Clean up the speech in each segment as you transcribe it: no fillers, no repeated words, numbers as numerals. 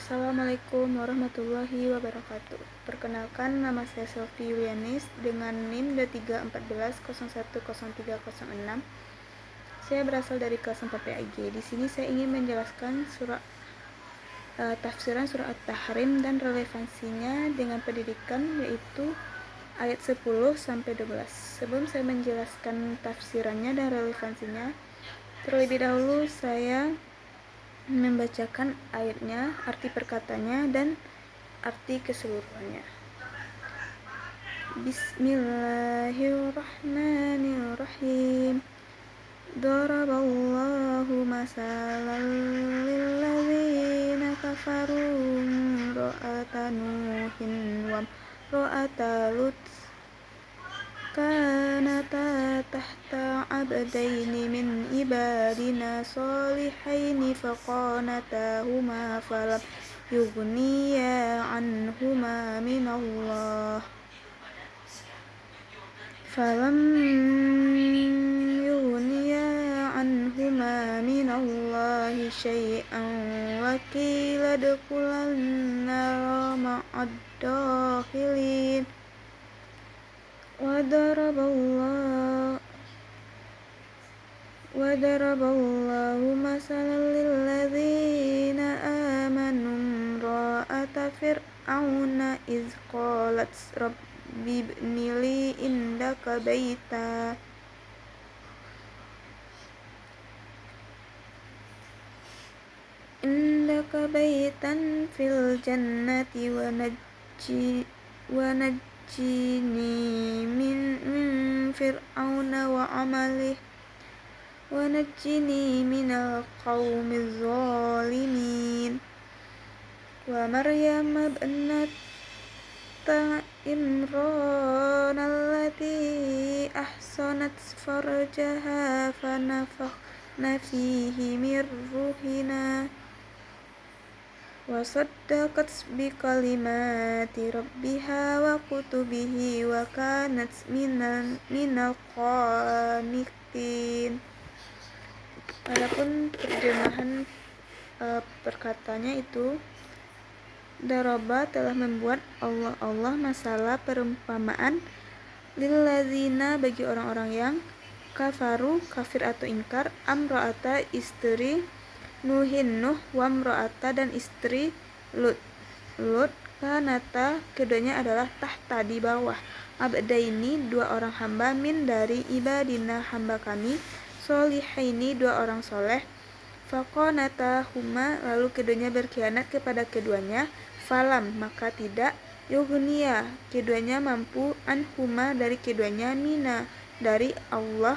Assalamualaikum warahmatullahi wabarakatuh. Perkenalkan, nama saya Selvi Yulianis dengan NIM D314010306. Saya berasal dari kelas 4 PAG. Di sini saya ingin menjelaskan tafsiran surah At-Tahrim dan relevansinya dengan pendidikan, yaitu ayat 10 sampai 12. Sebelum saya menjelaskan tafsirannya dan relevansinya, terlebih dahulu saya membacakan ayatnya, arti perkataannya, dan arti keseluruhannya. Bismillahirrahmanirrahim. Daraballahu masalan lilladzina kafaru imra'ata Nuhin wa imra'ata Lut kanata tahta abdaini min ibadina solihaini faqanatahuma falam yughniya anhuma minallahi syai'an wa qila dukhulan nara ma'ad dakhilin. وضرب الله مثلا للذين آمنوا امرأة فرعون إذ قالت رب ابن لي عندك بيتا في الجنة ونجني من فرعون وعمله ونجني من القوم الظالمين. ومريم ابنة عمران التي أحصنت فرجها فنفخنا فيه من روحنا وصدقت بكلمات ربها وكتبه وكانت من القانتين. Adapun terjemahan perkataannya itu, daraba telah membuat Allah masalah perumpamaan lillazina bagi orang-orang yang kafaru kafir atau ingkar amro'ata istri Nuhin wa amro'ata dan istri Lut kanata keduanya adalah tahta di bawah abdaini dua orang hamba min dari ibadina hamba kami solihaini dua orang soleh faqanatahuma lalu keduanya berkhianat kepada keduanya falam maka tidak yughniya keduanya mampu anhuma dari keduanya mina dari Allah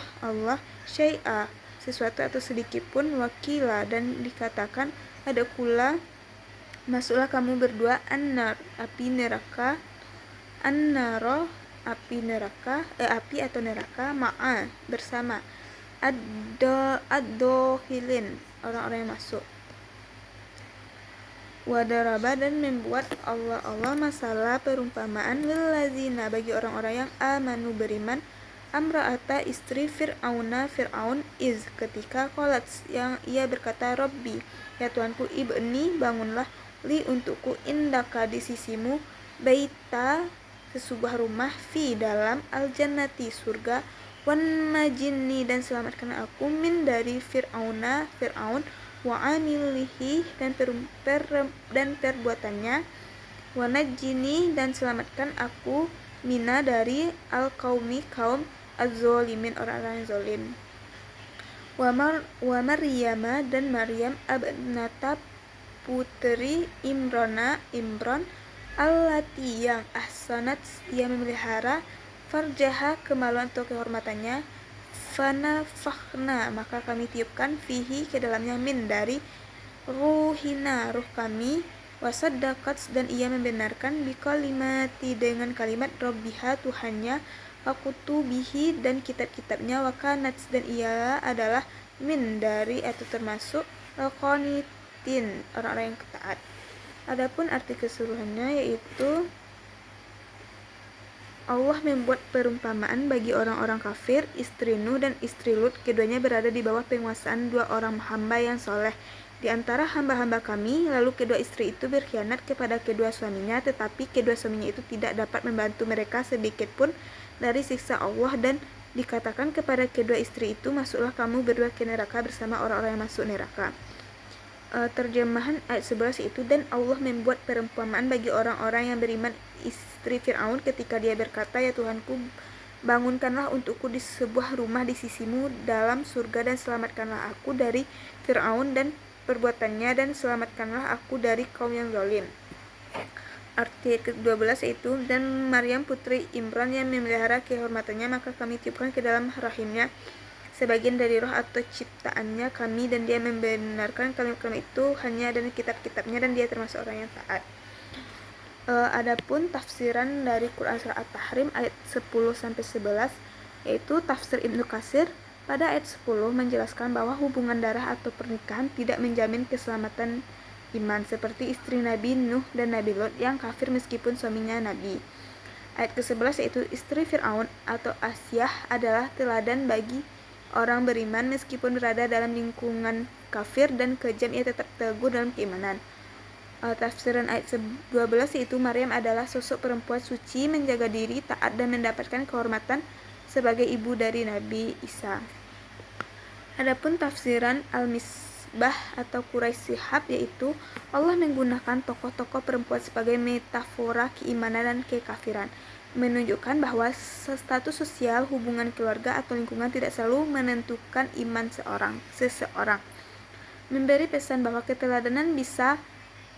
syai'a sesuatu atau sedikit pun wakila dan dikatakan ada pula masuklah kamu berdua annar api neraka annaro api atau neraka ma'a bersama ad-dohilin orang-orang yang masuk. Wadaraba dan membuat Allah masalah perumpamaan lillazina bagi orang-orang yang amanu beriman amra'ata istri Fir'aun iz ketika qalat yang ia berkata Rabbi ya Tuhanku ibni bangunlah li untukku indaka di sisimu baita sesebuah rumah fi dalam aljannati surga wan najini dan selamatkan aku min dari Fir'aun wa amilihi dan perbuatannya wa najini dan selamatkan aku mina dari al-qaumi kaum az-zalimin orang-orang yang zalim. Wa Maryama dan Maryam abnata putri Imran allati yang ahsanat ia memelihara farjaha kemaluan atau kehormatannya fanafakhna maka kami tiupkan fihi ke dalamnya min dari ruhina ruh kami wasaddaqat dan ia membenarkan bikalimati dengan kalimat rabbiha Tuhannya wakutubihi dan kitab-kitabnya wakanat dan ia adalah min dari atau termasuk qanitin orang-orang yang taat. Adapun arti keseluruhannya yaitu Allah membuat perumpamaan bagi orang-orang kafir, istri Nuh dan istri Lut, keduanya berada di bawah penguasaan dua orang hamba yang soleh. di antara hamba-hamba kami, lalu kedua istri itu berkhianat kepada kedua suaminya, tetapi kedua suaminya itu tidak dapat membantu mereka sedikit pun dari siksa Allah, dan dikatakan kepada kedua istri itu, masuklah kamu berdua ke neraka bersama orang-orang yang masuk neraka. Terjemahan ayat 11 itu, dan Allah membuat perumpamaan bagi orang-orang yang beriman istri Fir'aun ketika dia berkata, ya Tuhanku, bangunkanlah untukku di sebuah rumah di sisimu dalam surga, dan selamatkanlah aku dari Fir'aun dan perbuatannya, dan selamatkanlah aku dari kaum yang zalim. Arti ke-12 yaitu, dan Maryam putri Imran yang memelihara kehormatannya, maka kami tiupkan ke dalam rahimnya sebagian dari roh atau ciptaannya kami, dan dia membenarkan kalimat-kalimat itu hanya dan kitab-kitabnya, dan dia termasuk orang yang taat. Adapun tafsiran dari Quran surah At-Tahrim ayat 10-11, yaitu tafsir Ibnu Katsir pada ayat 10 menjelaskan bahwa hubungan darah atau pernikahan tidak menjamin keselamatan iman, seperti istri Nabi Nuh dan Nabi Lot yang kafir meskipun suaminya Nabi. Ayat ke-11 yaitu istri Fir'aun atau Asyah adalah teladan bagi orang beriman meskipun berada dalam lingkungan kafir dan kejam, ia tetap teguh dalam keimanan. Tafsiran ayat 12 yaitu Maryam adalah sosok perempuan suci, menjaga diri, taat, dan mendapatkan kehormatan sebagai ibu dari Nabi Isa. Adapun tafsiran Al-Misbah atau Quraisy Shihab, yaitu Allah menggunakan tokoh-tokoh perempuan sebagai metafora keimanan dan kekafiran, menunjukkan bahwa status sosial, hubungan keluarga, atau lingkungan tidak selalu menentukan iman seseorang. Memberi pesan bahwa keteladanan bisa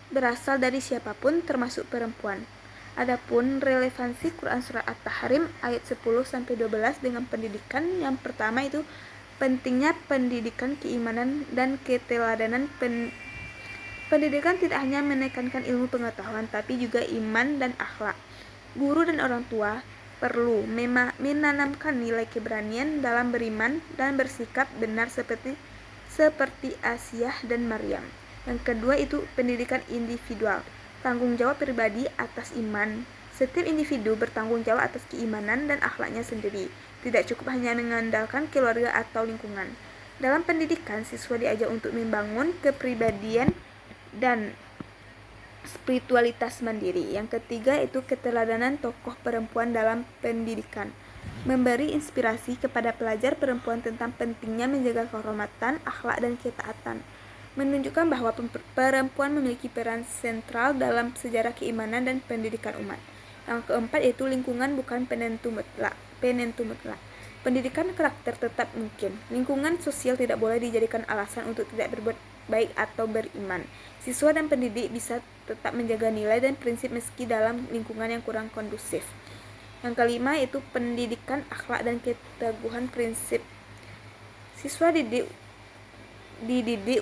berasal dari siapapun termasuk perempuan. Adapun relevansi Quran surah At-Tahrim ayat 10-12 dengan pendidikan, yang pertama itu pentingnya pendidikan keimanan dan keteladanan. Pendidikan tidak hanya menekankan ilmu pengetahuan, tapi juga iman dan akhlak. Guru dan orang tua perlu menanamkan nilai keberanian dalam beriman dan bersikap benar seperti Asyah dan Maryam. Yang kedua itu pendidikan individual, tanggung jawab pribadi atas iman. Setiap individu bertanggung jawab atas keimanan dan akhlaknya sendiri. Tidak cukup hanya mengandalkan keluarga atau lingkungan. Dalam pendidikan, siswa diajak untuk membangun kepribadian dan spiritualitas mandiri. Yang ketiga itu keteladanan tokoh perempuan dalam pendidikan, memberi inspirasi kepada pelajar perempuan tentang pentingnya menjaga kehormatan, akhlak, dan ketaatan, menunjukkan bahwa perempuan memiliki peran sentral dalam sejarah keimanan dan pendidikan umat. Yang keempat yaitu lingkungan bukan penentu mutlak. Pendidikan karakter tetap mungkin. Lingkungan sosial tidak boleh dijadikan alasan untuk tidak berbuat baik atau beriman. Siswa dan pendidik bisa tetap menjaga nilai dan prinsip meski dalam lingkungan yang kurang kondusif. Yang kelima yaitu pendidikan akhlak dan keteguhan prinsip. Siswa dididik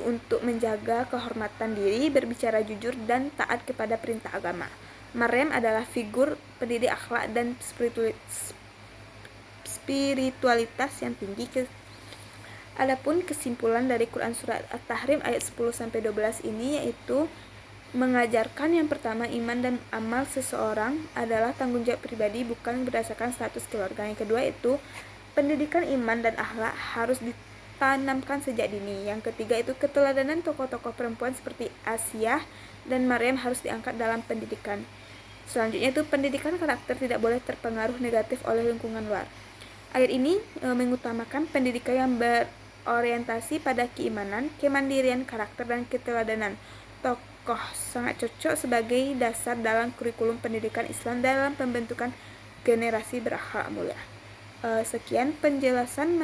untuk menjaga kehormatan diri, berbicara jujur, dan taat kepada perintah agama. Maryam adalah figur pendidik akhlak dan spiritualitas yang tinggi. Adapun kesimpulan dari Quran Surat At-Tahrim ayat 10-12 ini yaitu mengajarkan yang pertama, iman dan amal seseorang adalah tanggung jawab pribadi bukan berdasarkan status keluarga. Yang kedua itu pendidikan iman dan akhlak harus ditanamkan sejak dini. Yang ketiga itu keteladanan tokoh-tokoh perempuan seperti Asyah dan Maryam harus diangkat dalam pendidikan. Selanjutnya itu pendidikan karakter tidak boleh terpengaruh negatif oleh lingkungan luar. Ayat ini mengutamakan pendidikan yang berorientasi pada keimanan, kemandirian karakter, dan keteladanan tokoh sangat cocok sebagai dasar dalam kurikulum pendidikan Islam dalam pembentukan generasi berakhlak mulia. Sekian penjelasan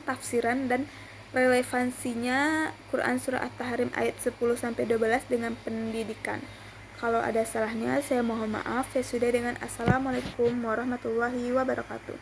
tafsiran dan relevansinya Quran Surah At-Tahrim ayat 10-12 dengan pendidikan. Kalau ada salahnya saya mohon maaf. Saya sudah dengan Assalamualaikum warahmatullahi wabarakatuh.